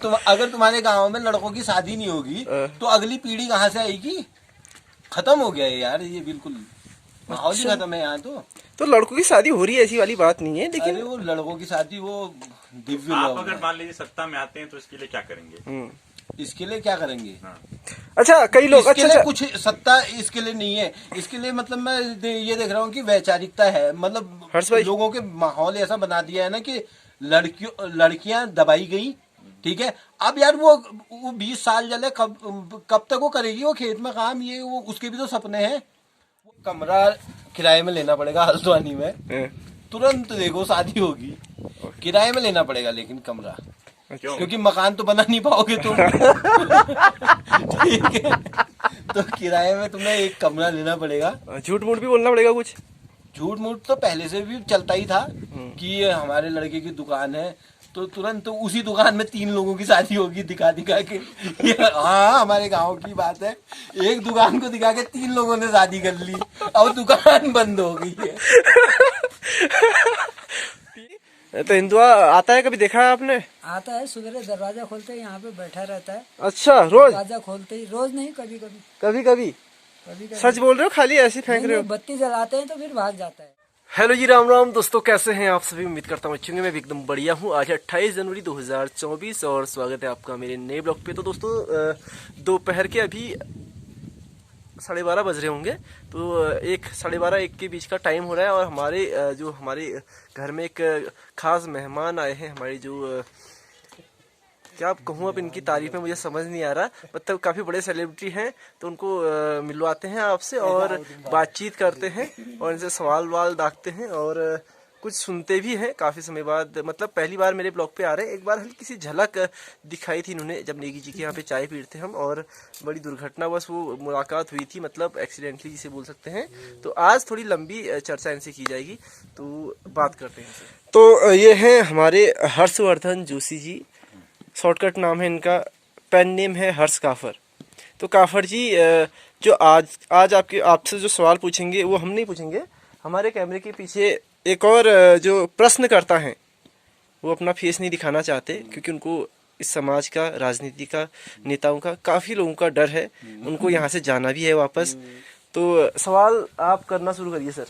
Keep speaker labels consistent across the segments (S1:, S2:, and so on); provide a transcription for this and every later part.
S1: अगर तुम्हारे गांव में लड़कों की शादी नहीं होगी तो अगली पीढ़ी कहाँ से आएगी? खत्म हो गया है यार, ये बिल्कुल माहौल ही खत्म है यहाँ
S2: तो लड़कों की शादी हो रही है ऐसी वाली बात नहीं है, लेकिन
S1: अरे वो लड़कों की शादी वो दिव्य
S3: आप
S1: लोग
S3: अगर
S1: हैं।
S3: मान लीजिए सत्ता में आते हैं तो इसके लिए क्या करेंगे?
S1: इसके लिए क्या करेंगे?
S2: अच्छा कई लोग
S1: इसके लिए
S2: अच्छा
S1: कुछ सत्ता इसके लिए नहीं है। इसके लिए मतलब मैं ये देख रहा हूँ कि वैचारिकता है, मतलब
S2: हर्ष भाई।
S1: लोगों के माहौल ऐसा बना दिया है ना कि लड़कियां दबाई गई। ठीक है, अब यार वो 20 साल जले कब तक वो करेगी वो खेत में काम? ये वो उसके भी तो सपने हैं। वो कमरा किराए में लेना पड़ेगा हल्द्वानी में, तुरंत देखो शादी होगी। किराए में लेना पड़ेगा लेकिन कमरा, क्योंकि मकान तो बना नहीं पाओगे तुम। ठीक है, तो किराए में तुम्हें एक कमरा लेना पड़ेगा।
S2: झूठ मूठ भी बोलना पड़ेगा कुछ।
S1: झूठ मूठ तो पहले से भी चलता ही था कि ये हमारे लड़के की दुकान है, तो तुरंत तो उसी दुकान में 3 लोगों की शादी होगी दिखा दिखा के। हाँ, हमारे गांव की बात है, एक दुकान को दिखा के 3 लोगों ने शादी कर ली और दुकान बंद हो गई है।
S2: तो हिंदुआ आता है, कभी देखा है आपने?
S4: आता है, सुबह दरवाजा खोलते ही यहाँ पे बैठा रहता है।
S2: अच्छा, रोज?
S4: दरवाजा खोलते ही, रोज नहीं, कभी कभी
S2: कभी कभी।
S4: कभी कभी
S2: सच बोल रहे हो, खाली ऐसे फेंक रहे हो?
S4: बत्ती जलाते हैं तो फिर भाग जाता है।
S2: हेलो जी, राम राम दोस्तों, कैसे हैं आप सभी? उम्मीद करता हूँ अच्छे होंगे। मैं भी एकदम बढ़िया हूँ। आज है 28 जनवरी 2024 और स्वागत है आपका मेरे नए ब्लॉग पे। तो दोस्तों दोपहर के अभी 12:30 बज रहे होंगे, तो 12:30-1 के बीच का टाइम हो रहा है और हमारे घर में एक खास मेहमान आए हैं। हमारी जो क्या आप कहूँ, अब इनकी तारीफ में मुझे समझ नहीं आ रहा, मतलब काफ़ी बड़े सेलिब्रिटी हैं, तो उनको मिलवाते हैं आपसे और बातचीत करते हैं और इनसे सवाल वाल दागते हैं और कुछ सुनते भी हैं काफ़ी समय बाद। मतलब पहली बार मेरे ब्लॉग पे आ रहे हैं। एक बार हल्की सी झलक दिखाई थी इन्होंने जब नेगी जी के यहाँ पे चाय पीते हम, और बड़ी दुर्घटनावश वो मुलाकात हुई थी, मतलब एक्सीडेंटली जिसे बोल सकते हैं। तो आज थोड़ी लंबी चर्चा इनसे की जाएगी, तो बात करते हैं इनसे। तो ये हैं हमारे हर्षवर्धन जोशी जी, शॉर्टकट नाम है इनका, पेन नेम है हर्ष काफर। तो काफर जी, जो आज आपसे जो सवाल पूछेंगे वो हम नहीं पूछेंगे, हमारे कैमरे के पीछे एक और जो प्रश्न करता है वो अपना फेस नहीं दिखाना चाहते, क्योंकि उनको इस समाज का, राजनीति का, नेताओं का, काफ़ी लोगों का डर है, उनको यहाँ से जाना भी है वापस। तो सवाल आप करना शुरू करिए सर।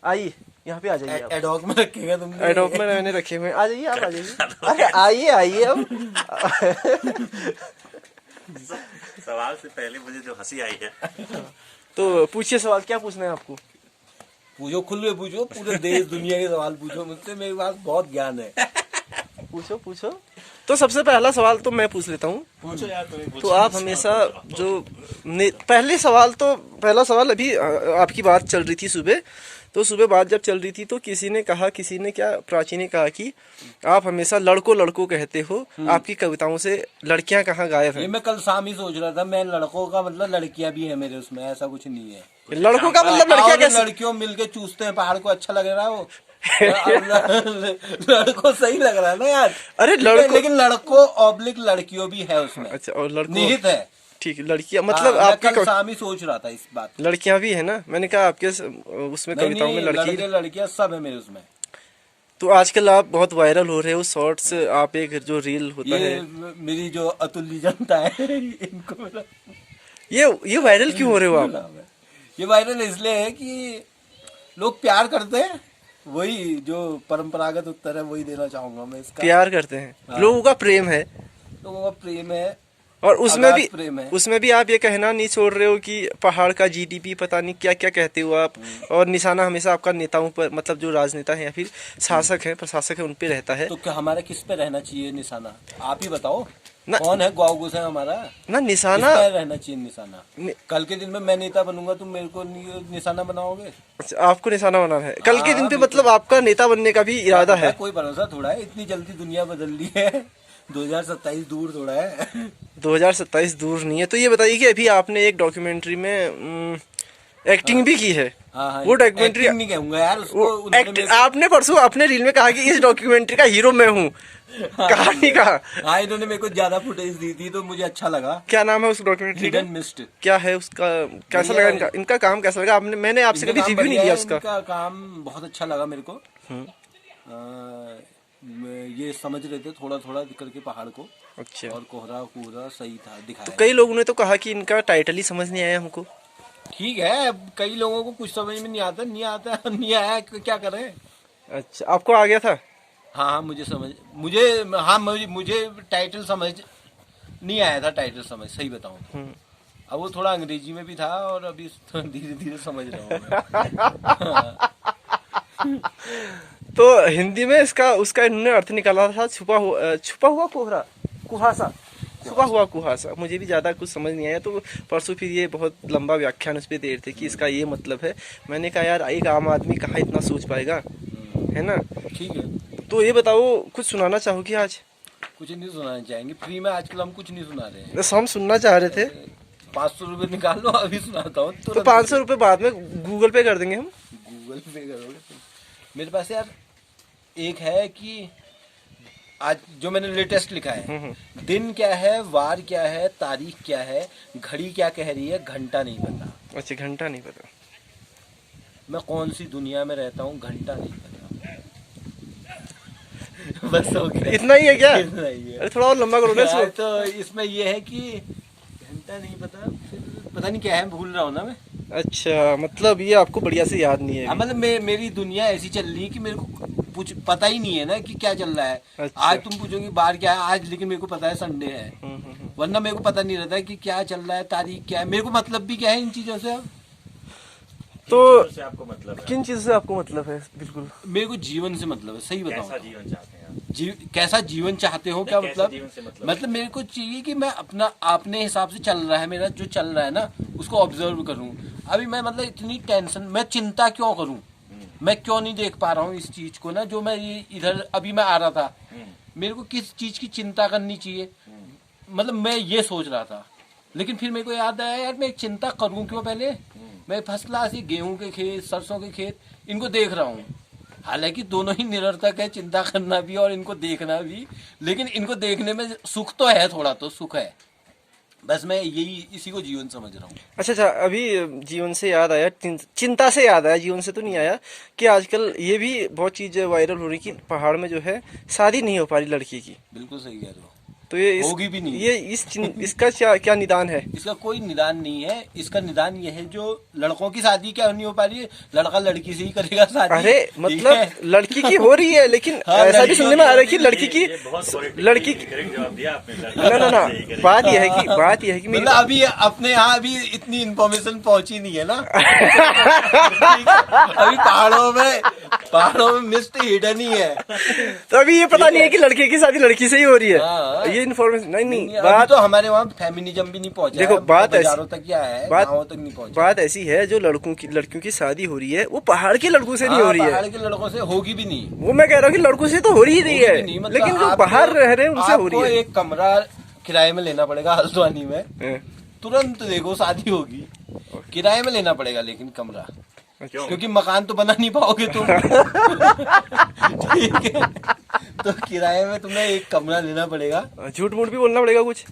S2: आइए, यहाँ पे आ जाइए।
S1: एडॉक में रखेगा तुमने? एडॉक
S2: में मैंने रखे हुए। आ जाइए, आप आ जाइए। अरे आइए अब।
S3: सवाल से पहले मुझे जो हंसी आई है।
S2: तो पूछिए सवाल, क्या पूछना है आपको?
S1: पूछो, खुल में पूछो, पूरे देश दुनिया के सवाल पूछो मुझसे, मेरे पास बहुत ज्ञान है।
S2: पूछो। तो सबसे पहला सवाल तो मैं पूछ लेता हूँ।
S1: पूछो यार,
S2: तो आप हमेशा जो पहला सवाल अभी आपकी बात चल रही थी सुबह, तो सुबह बात जब चल रही थी तो किसी ने प्राची ने कहा कि आप हमेशा लड़को कहते हो, आपकी कविताओं से लड़कियां कहाँ गायब हैं?
S1: ये मैं कल शाम ही सोच रहा था, मैं लड़कों का मतलब लड़कियां भी है मेरे उसमें, ऐसा कुछ नहीं है।
S2: लड़कों का मतलब लड़कियां कैसे?
S1: लड़कियों मिलके चूसते हैं पहाड़ को, अच्छा लग रहा है वो। लड़कों सही लग रहा है ना यार?
S2: अरे
S1: लेकिन लड़कों ऑब्लिक लड़कियों भी है उसमें।
S2: अच्छा, और लड़कों
S1: निहित है।
S2: ठीक है, लड़कियां मतलब
S1: आपके कल शाम ही सोच रहा था इस बात।
S2: लड़कियां भी है ना, मैंने कहा आपके उसमें कविताओं में
S1: लड़कियां सब है मेरे उसमें।
S2: तो आजकल आप बहुत वायरल हो रहे हो, शॉर्ट्स, आप एक जो रील होता है,
S1: मेरी जो अतुल्य जनता है इनको मेरा
S2: ये वायरल क्यों हो रहे हो आप?
S1: ये वायरल इसलिए है कि लोग प्यार करते हैं, वही जो परंपरागत उत्तर है वही देना चाहूंगा मैं इसका।
S2: प्यार करते हैं। हाँ। लोगों का प्रेम है, और उसमें भी आप ये कहना नहीं छोड़ रहे हो कि पहाड़ का जीडीपी पता नहीं क्या क्या कहते हो आप, और निशाना हमेशा आपका नेताओं पर, मतलब जो राजनेता है या फिर शासक है, प्रशासक है, उन पे रहता है।
S1: तो क्या हमारा किस पे रहना चाहिए निशाना? आप ही बताओ ना, कौन है गौगुस है हमारा ना? निशाना रहना चाहिए निशाना। कल के दिन में मैं नेता बनूंगा, तुम मेरे को निशाना बनाओगे?
S2: अच्छा, आपको निशाना बनाना है कल के दिन पे, मतलब आपका नेता बनने का भी इरादा है?
S1: कोई भरोसा थोड़ा है, इतनी जल्दी दुनिया बदल ली है। 2027 दूर थोड़ा है।
S2: 2027 दूर नहीं है। तो ये बताइए कि अभी आपने एक डॉक्यूमेंट्री में एक्टिंग भी की है।
S1: हाँ,
S2: वो डॉक्यूमेंट्री
S1: नहीं कहूंगा यार उसको।
S2: आपने परसों अपने रील में कहा कि इस डॉक्यूमेंट्री का हीरो मैं हूँ, कहानी का।
S1: हाँ, इन्होंने मेरे को ज्यादा फुटेज दी थी तो मुझे अच्छा लगा।
S2: क्या नाम है उस डॉक्यूमेंट्री का?
S1: मिस्ट।
S2: क्या है उसका, कैसा लगा इनका काम कैसा लगा? मैंने आपसे कभी रिव्यू नहीं लिया उसका।
S1: इनका काम बहुत अच्छा लगा मेरे को। ये समझ रहे थे थोड़ा थोड़ा करके पहाड़ को,
S2: अच्छा,
S1: और कोहरा कोहरा सही था
S2: तो
S1: दिखाया।
S2: कई लोगों ने तो कहा कि इनका टाइटल ही समझ नहीं आया हमको।
S1: ठीक है, अब कई लोगों को कुछ समझ में नहीं आता, नहीं आया, क्या करें।
S2: अच्छा, आपको आ गया था?
S1: हाँ, मुझे टाइटल समझ नहीं आया था, टाइटल समझ, सही बताऊं। अब वो थोड़ा अंग्रेजी में भी था, और अभी धीरे धीरे समझ रहा हूँ।
S2: तो हिंदी में इसका उसका इन्होंने अर्थ निकाला था छुपा हुआ कोहरा, कुहासा, छुपा हुआ कुहासा। मुझे भी ज्यादा कुछ समझ नहीं आया, तो परसों फिर ये बहुत लंबा व्याख्यान उस पर दे रहे थे कि इसका ये मतलब है। मैंने कहा यार, एक आम आदमी कहाँ इतना सोच पाएगा, है ना।
S1: ठीक है,
S2: तो ये बताओ, कुछ सुनाना चाहोगी आज?
S1: कुछ नहीं सुनाना चाहेंगे, फ्री में आजकल हम कुछ नहीं सुना रहे हैं।
S2: बस हम सुनना चाह रहे थे।
S1: 500 रुपए निकाल लो, अभी सुनाता हूँ।
S2: तो 500 रुपये बाद में गूगल पे कर देंगे हम।
S1: गूगल पे करोगे तुम? मेरे पास यार एक है कि आज जो मैंने लेटेस्ट लिखा है, दिन क्या है, वार क्या है, तारीख क्या है, घड़ी क्या कह रही है, घंटा नहीं पता।
S2: अच्छा, घंटा नहीं पता।
S1: मैं कौन सी दुनिया में रहता हूँ, घंटा नहीं पता। बस हो गया।
S2: इतना ही है क्या?
S1: इतना ही है।
S2: अरे थोड़ा और लंबा करो ना इसको।
S1: तो इसमें ये है कि घंटा नहीं पता, फिर पता नहीं क्या है, भूल रहा हूँ ना मैं।
S2: अच्छा, मतलब ये आपको बढ़िया से याद नहीं है
S1: हाँ,
S2: अभी।
S1: मतलब मेरी दुनिया ऐसी चल रही है कि मेरे को कुछ पता ही नहीं है ना कि क्या चल रहा है।
S2: अच्छा।
S1: आज तुम पूछोगे बाहर क्या है आज, लेकिन मेरे को पता है संडे है, वरना मेरे को पता नहीं रहता कि क्या चल रहा है, तारीख क्या है, मेरे को मतलब भी क्या है इन चीजों से। अब
S2: तो
S3: से आपको मतलब है?
S2: किन चीजों से आपको मतलब है? बिल्कुल।
S1: मेरे को जीवन से मतलब है, सही
S3: कैसा
S1: बताऊं।
S3: जीवन चाहते हैं आप?
S1: कैसा जीवन चाहते हो, क्या
S3: कैसे
S1: मतलब?
S3: जीवन से मतलब?
S1: मतलब मेरे को चाहिए कि मैं अपना अपने हिसाब से चल रहा है, मेरा जो चल रहा है ना, उसको ऑब्जर्व करूं। अभी मैं मतलब इतनी टेंशन, मैं चिंता क्यों करूं, मैं क्यों नहीं देख पा रहा हूँ इस चीज को ना, जो मैं ये इधर अभी मैं आ रहा था, मेरे को किस चीज की चिंता करनी चाहिए, मतलब मैं ये सोच रहा था। लेकिन फिर मेरे को याद आया यार, मैं एक चिंता करूं क्यों पहले। मैं फर्स्ट क्लास ये गेहूं के खेत, सरसों के खेत, इनको देख रहा हूँ। हालांकि दोनों ही निरर्थक है, चिंता करना भी और इनको देखना भी, लेकिन इनको देखने में सुख तो है, थोड़ा तो सुख है। बस मैं यही इसी को जीवन समझ रहा हूँ।
S2: अच्छा, अभी जीवन से याद आया, चिंता से याद आया, जीवन से तो नहीं आया, कि आजकल ये भी बहुत चीज वायरल हो रही कि पहाड़ में जो है शादी नहीं हो पा रही लड़की की।
S1: बिल्कुल सही कह रहे हो।
S2: तो ये
S1: होगी भी नहीं।
S2: ये इसका क्या निदान है?
S1: इसका कोई निदान नहीं है। इसका निदान ये है, जो लड़कों की शादी क्या नहीं हो पा रही है, लड़का लड़की से ही करेगा शादी।
S2: अरे मतलब लड़की की हो रही है, लेकिन
S1: हाँ,
S2: ऐसा भी सुनने में आ रहा है कि लड़की की
S3: ये बहुत
S2: लड़की
S3: करेक्ट जवाब दिया आपने।
S2: ना बात यह है कि मेरी
S1: मतलब अभी अपने यहाँ अभी इतनी इन्फॉर्मेशन पहुंची नहीं है ना। अभी पहाड़ों में मिस्ट हिडन ही है।
S2: तो अभी ये पता नहीं है कि लड़के की शादी लड़की से ही हो रही है।
S1: हाँ।
S2: ये इन्फॉर्मेशन नहीं
S1: अभी
S2: बात
S1: तो हमारे वहाँ फेमिनिज्म भी नहीं पहुंचा
S2: देखो,
S1: है,
S2: बात ऐसी-
S1: बाजारों तक क्या है, गाँवों तक नहीं पहुंचा।
S2: बात ऐसी है, जो लड़कियों की शादी हो रही है वो पहाड़ के लड़कों से नहीं हो रही
S1: पहाड़
S2: है।
S1: के लड़कों से होगी भी नहीं।
S2: वो मैं कह रहा हूँ कि लड़कों से तो हो ही रही है,
S1: होगी भी नहीं, मतलब
S2: लेकिन जो
S1: आपको-
S2: बाहर रह रहे हैं उनसे हो रही
S1: आपको
S2: है।
S1: एक कमरा किराए में लेना पड़ेगा हल्द्वानी में,
S2: हाँ।
S1: तुरंत देखो शादी होगी। किराए में लेना पड़ेगा लेकिन कमरा,
S3: क्यों?
S1: क्योंकि मकान तो बना नहीं पाओगे तुम। ठीक है, तो किराए में तुम्हें एक कमरा लेना पड़ेगा।
S2: झूठ मूठ भी बोलना पड़ेगा कुछ।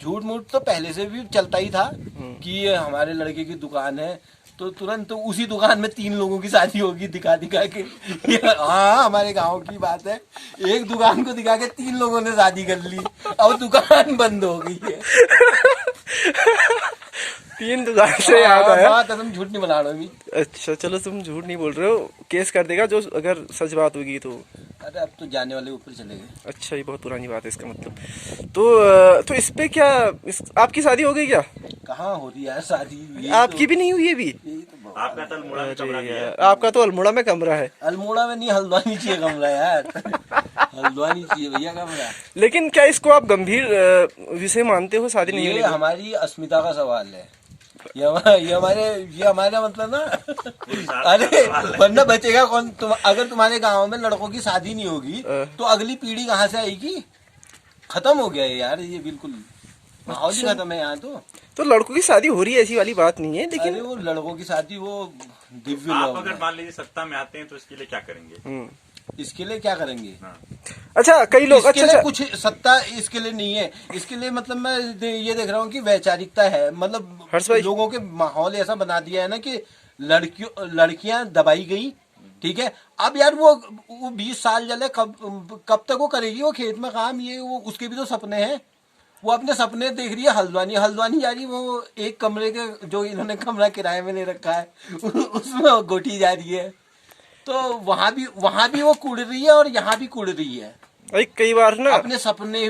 S1: झूठ मूठ तो पहले से भी चलता ही था कि ये हमारे लड़के की दुकान है, तो तुरंत तो उसी दुकान में 3 लोगों की शादी होगी दिखा के। हाँ, हमारे गांव की बात है, एक दुकान को दिखा के 3 लोगों ने शादी कर ली, अब दुकान बंद हो गई है।
S2: 3 दुकान से याद आया।
S1: बात है, तुम झूठ नहीं बना रहे हो अभी।
S2: अच्छा चलो, तुम झूठ नहीं बोल रहे हो, केस कर देगा जो अगर सच बात होगी तो।
S1: अरे अब तो जाने वाले ऊपर चले गए।
S2: अच्छा, ये बहुत पुरानी बात है इसका मतलब। तो इस पे क्या आपकी शादी हो गई क्या?
S1: कहाँ हो रही है शादी? यही
S2: आपकी भी नहीं हुई है अभी?
S1: यही तो बात।
S3: आपका तो अल्मोड़ा में कमरा
S2: अरे
S3: लिया है।
S2: यार, आपका तो अल्मोड़ा में कमरा है।
S1: अल्मोड़ा में नहीं, हल्द्वानी चाहिए कमरा यार। हल्द्वानी चाहिए भैया कमरा।
S2: लेकिन क्या इसको आप गंभीर विषय मानते हो, शादी नहीं
S1: ये
S2: होने का?
S1: हमारी अस्मिता का सवाल है। ये हमारा मतलब ना। अरे वरना बचेगा कौन? अगर तुम्हारे गांव में लड़कों की शादी नहीं होगी तो अगली पीढ़ी कहाँ से आएगी? खत्म हो गया है यार, ये बिल्कुल माहौल ही खत्म है यहाँ
S2: तो लड़कों की शादी हो रही है, ऐसी वाली बात नहीं है,
S1: लेकिन
S2: लेकिन
S1: वो लड़कों की शादी वो दिव्य
S3: आप
S1: लोग
S3: अगर
S1: हैं।
S3: मान लीजिए सत्ता में आते हैं तो इसके लिए क्या करेंगे?
S1: इसके लिए क्या करेंगे?
S3: हाँ।
S2: अच्छा कई लोग
S1: इसके लिए
S2: अच्छा
S1: कुछ सत्ता इसके लिए नहीं है। इसके लिए मतलब मैं ये देख रहा हूँ कि वैचारिकता है,
S2: हर्ष भाई।
S1: मतलब लोगों के माहौल ऐसा बना दिया है ना कि लड़कियां दबाई गई, ठीक है। अब यार वो 20 साल जले कब तक वो करेगी वो खेत में काम, ये वो उसके भी तो सपने हैं। वो अपने सपने देख रही है हल्द्वानी जा रही है, वो एक कमरे के जो इन्होंने कमरा किराए में ले रखा है उसमें गोटी जा रही है। तो वहां भी वो कूड़ रही है और यहाँ भी कूड़ रही है।
S2: भाई कई बार ना
S1: अपने सपने,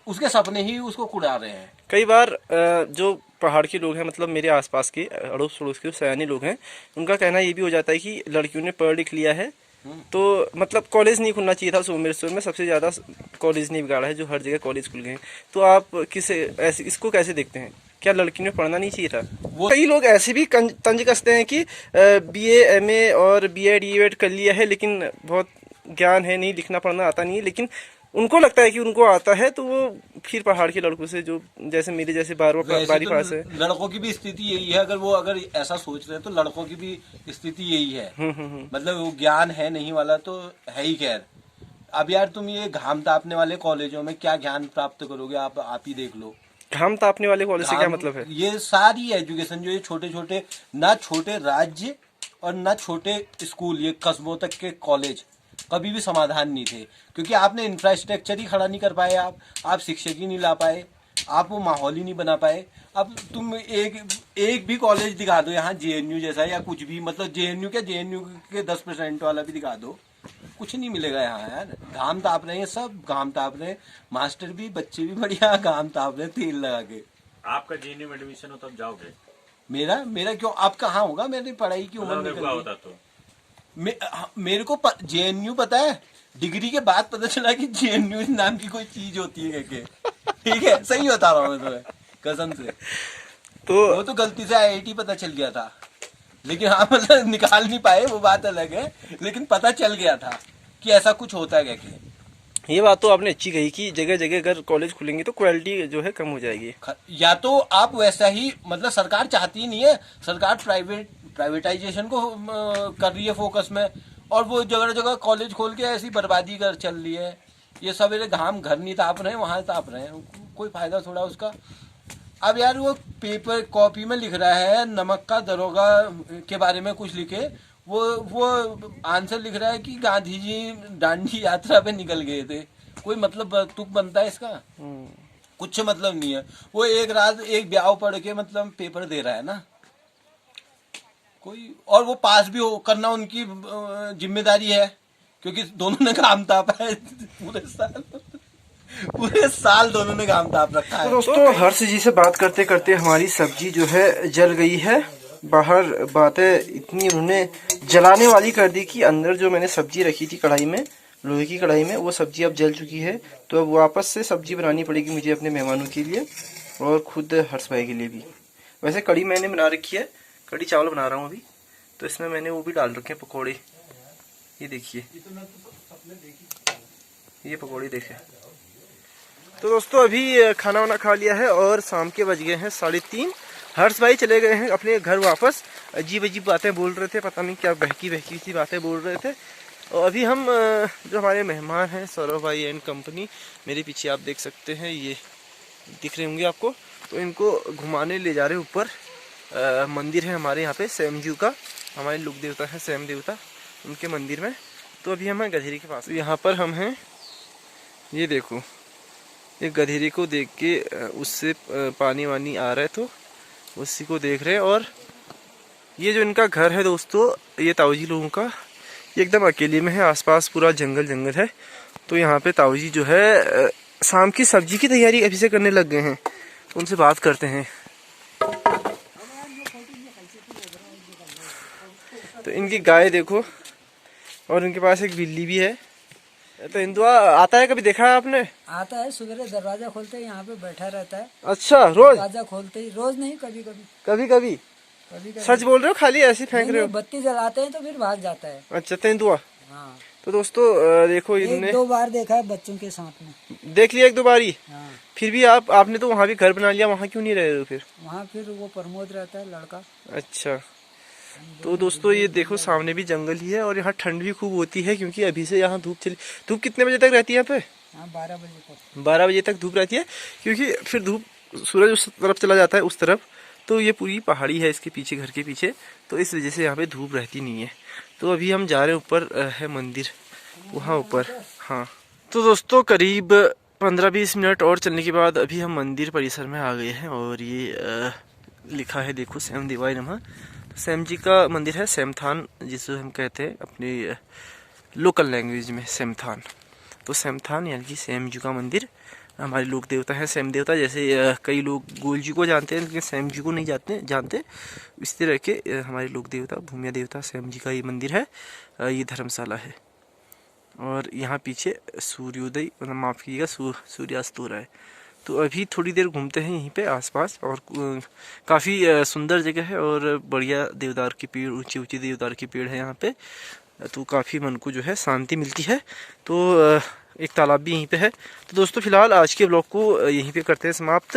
S1: उसके सपने ही उसको कुड़ा रहे हैं।
S2: कई बार जो पहाड़ के लोग हैं, मतलब मेरे आसपास के अड़ोस पड़ोस के सयाने लोग हैं, उनका कहना ये भी हो जाता है कि लड़कियों ने पढ़ लिख लिया है तो मतलब कॉलेज नहीं खुलना चाहिए था। सोमेश्वर में सबसे ज़्यादा कॉलेज नहीं बिगाड़ा है, जो हर जगह कॉलेज खुल गए हैं। तो आप ऐसे इसको कैसे देखते हैं? क्या लड़कियों ने पढ़ना नहीं चाहिए था? कई लोग ऐसे भी तंज कसते हैं कि BA MA और BEd ED कर लिया है लेकिन बहुत ज्ञान है नहीं, लिखना पढ़ना आता नहीं है, लेकिन उनको लगता है कि उनको आता है तो वो फिर पहाड़ के लड़कों से, जो जैसे मेरे जैसे बारी पास है।
S1: लड़कों की भी स्थिति यही है। अगर ऐसा सोच रहे हैं तो लड़कों की भी स्थिति यही है। मतलब वो ज्ञान है नहीं वाला तो है ही। खैर अब यार तुम ये घाम तापने वाले कॉलेजों में क्या ज्ञान प्राप्त करोगे? आप ही देख लो।
S2: घाम तापने वाले कॉलेज से क्या मतलब है?
S1: ये सारी एजुकेशन जो ये छोटे छोटे, ना छोटे राज्य और ना छोटे स्कूल, ये कस्बों तक के कॉलेज कभी भी समाधान नहीं थे, क्योंकि आपने इंफ्रास्ट्रक्चर ही खड़ा नहीं कर पाए। आप शिक्षक ही नहीं ला पाए, आप वो माहौल ही नहीं बना पाए। अब तुम एक भी कॉलेज दिखा दो यहाँ JNU जैसा या कुछ भी, मतलब JNU के 10% वाला भी दिखा दो, कुछ नहीं मिलेगा यहाँ यार। घाम ताप रहे हैं, सब घाम ताप रहे हैं, मास्टर भी बच्चे भी बढ़िया घाम ताप रहे हैं तेल लगा के।
S3: आपका JNU में एडमिशन हो तब जाओगे?
S1: मेरा क्यों? आप कहाँ होगा? मेरी पढ़ाई की उम्र निकल गई।
S3: होता तो
S1: मेरे को JNU पता है, डिग्री के बाद पता चला कि JNU नाम की कोई चीज होती है ठीक है, सही बता रहा हूँ मैं तुम्हें कसम से।
S2: तो
S1: वो तो गलती से IIT पता चल गया था, लेकिन हाँ मतलब निकाल नहीं पाए, वो बात अलग है, लेकिन पता चल गया था कि ऐसा कुछ होता है क्या।
S2: ये बात तो आपने अच्छी कही कि जगह जगह अगर कॉलेज खुलेंगे तो क्वालिटी जो है कम हो जाएगी।
S1: या तो आप वैसा ही, मतलब सरकार चाहती ही नहीं है, सरकार प्राइवेटाइजेशन को कर रही है फोकस में, और वो जगह जगह कॉलेज खोल के ऐसी बर्बादी कर चल रही है। ये सवेरे घाम घर नहीं ताप रहे हैं, वहां ताप रहे हैं, कोई फायदा थोड़ा उसका। अब यार वो पेपर कॉपी में लिख रहा है नमक का दरोगा के बारे में कुछ लिखे, वो आंसर लिख रहा है कि गांधी जी दांडी यात्रा पे निकल गए थे। कोई मतलब तुक बनता है इसका? कुछ मतलब नहीं है। वो एक रात एक ब्याह पढ़ के मतलब पेपर दे रहा है ना कोई, और वो पास भी हो करना उनकी जिम्मेदारी है, क्योंकि दोनों ने काम तापा है पूरे साल दोनों ने काम ताप रखा है।
S2: तो दोस्तों हर्ष जी से बात करते करते हमारी सब्जी जो है जल गई है। बाहर बातें इतनी उन्होंने जलाने वाली कर दी कि अंदर जो मैंने सब्जी रखी थी कढ़ाई में, लोहे की कढ़ाई में, वो सब्जी अब जल चुकी है। तो अब वापस से सब्जी बनानी पड़ेगी मुझे अपने मेहमानों के लिए और खुद हर्ष भाई के लिए भी। वैसे कढ़ी मैंने बना रखी है, कढ़ी चावल बना रहा हूँ अभी, तो इसमें मैंने वो भी डाल रखे हैं पकौड़े। ये देखिए, ये पकौड़े देखें। तो दोस्तों अभी खाना वाना खा लिया है और शाम के बज गए हैं 3:30। हर्ष भाई चले गए हैं अपने घर वापस। अजीब अजीब बातें बोल रहे थे, पता नहीं क्या बहकी सी बातें बोल रहे थे। और अभी हम जो हमारे मेहमान हैं सौरभ भाई एंड कंपनी, मेरे पीछे आप देख सकते हैं, ये दिख रहे होंगे आपको, तो इनको घुमाने ले जा रहे हैं ऊपर। मंदिर है हमारे यहाँ पे सैम जी का, हमारे लोक देवता है सैम देवता, उनके मंदिर में। तो अभी हम हैं गधेरी के पास, यहाँ पर हम हैं। ये देखो, एक गधेरी को देख के उससे पानी वानी आ रहा है तो उसी को देख रहे हैं। और ये जो इनका घर है दोस्तों, ये ताऊजी लोगों का, ये एकदम अकेले में है, आसपास पूरा जंगल जंगल है। तो यहाँ पे ताऊजी जो है शाम की सब्जी की तैयारी अभी से करने लग गए हैं। उनसे बात करते हैं। तो इनकी गाय देखो, और इनके पास एक बिल्ली भी है। तो इंदुआ आता है, कभी देखा है आपने?
S4: आता है, सुबह दरवाजा खोलते ही यहाँ पे बैठा रहता है।
S2: अच्छा, रोज?
S4: दरवाजा खोलते ही, रोज नहीं, कभी कभी
S2: कभी कभी। सच बोल रहे हो, खाली ऐसे फेंक रहे हो?
S4: बत्ती जलाते हैं तो फिर भाग जाता है।
S2: अच्छा, तेंदुआ।
S4: हाँ।
S2: तो दोस्तों देखो, इनने
S4: 1-2 बार देखा है बच्चों के साथ में।
S2: देख लिया 1-2 बारी?
S4: हाँ।
S2: फिर भी आपने तो वहाँ भी घर बना लिया, वहाँ क्यों नहीं रहे हो फिर?
S4: वहाँ फिर वो प्रमोद रहता है लड़का।
S2: अच्छा, तो दोस्तों ये देखो सामने भी जंगल ही है, और यहाँ ठंड भी खूब होती है क्योंकि अभी से यहाँ धूप कितने बजे तक रहती है यहाँ पे?
S4: हाँ, 12 बजे तक।
S2: 12 बजे तक धूप रहती है, क्योंकि फिर धूप सूरज उस तरफ चला जाता है, उस तरफ, तो ये पूरी पहाड़ी है इसके पीछे, घर के पीछे, तो इस वजह से यहाँ पे धूप रहती नहीं है। तो अभी हम जा रहे हैं ऊपर, है मंदिर वहाँ ऊपर। हाँ तो दोस्तों करीब 15-20 मिनट और चलने के बाद अभी हम मंदिर परिसर में आ गए हैं। और ये लिखा है देखो, सैम देवाय नमः। तो सैम जी का मंदिर है, सैमथान जिसे हम कहते हैं अपनी लोकल लैंग्वेज में, सैमथान। तो सैमथान यानी कि सैम जी का मंदिर। हमारे लोक देवता हैं सैम देवता। जैसे कई लोग गोल जी को जानते हैं लेकिन सैम जी को नहीं जानते। इस तरह के हमारे लोक देवता, भूमिया देवता सैम जी का ये मंदिर है। ये धर्मशाला है। और यहाँ पीछे सूर्योदय, मतलब माफ़ कीजिएगा, सूर्यास्त हो रहा है। तो अभी थोड़ी देर घूमते हैं यहीं पे आसपास। और काफ़ी सुंदर जगह है और बढ़िया देवदार के पेड़, ऊंचे ऊंचे देवदार के पेड़ है यहाँ पे। तो काफ़ी मन को जो है शांति मिलती है। तो एक तालाब भी यहीं पे है। तो दोस्तों फिलहाल आज के ब्लॉग को यहीं पे करते हैं समाप्त।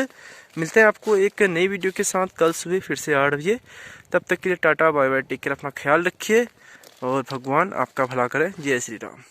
S2: मिलते हैं आपको एक नई वीडियो के साथ कल सुबह फिर से 8 बजे। तब तक के लिए ta ta bye bye, take care, अपना ख्याल रखिए और भगवान आपका भला करे। जय श्री राम।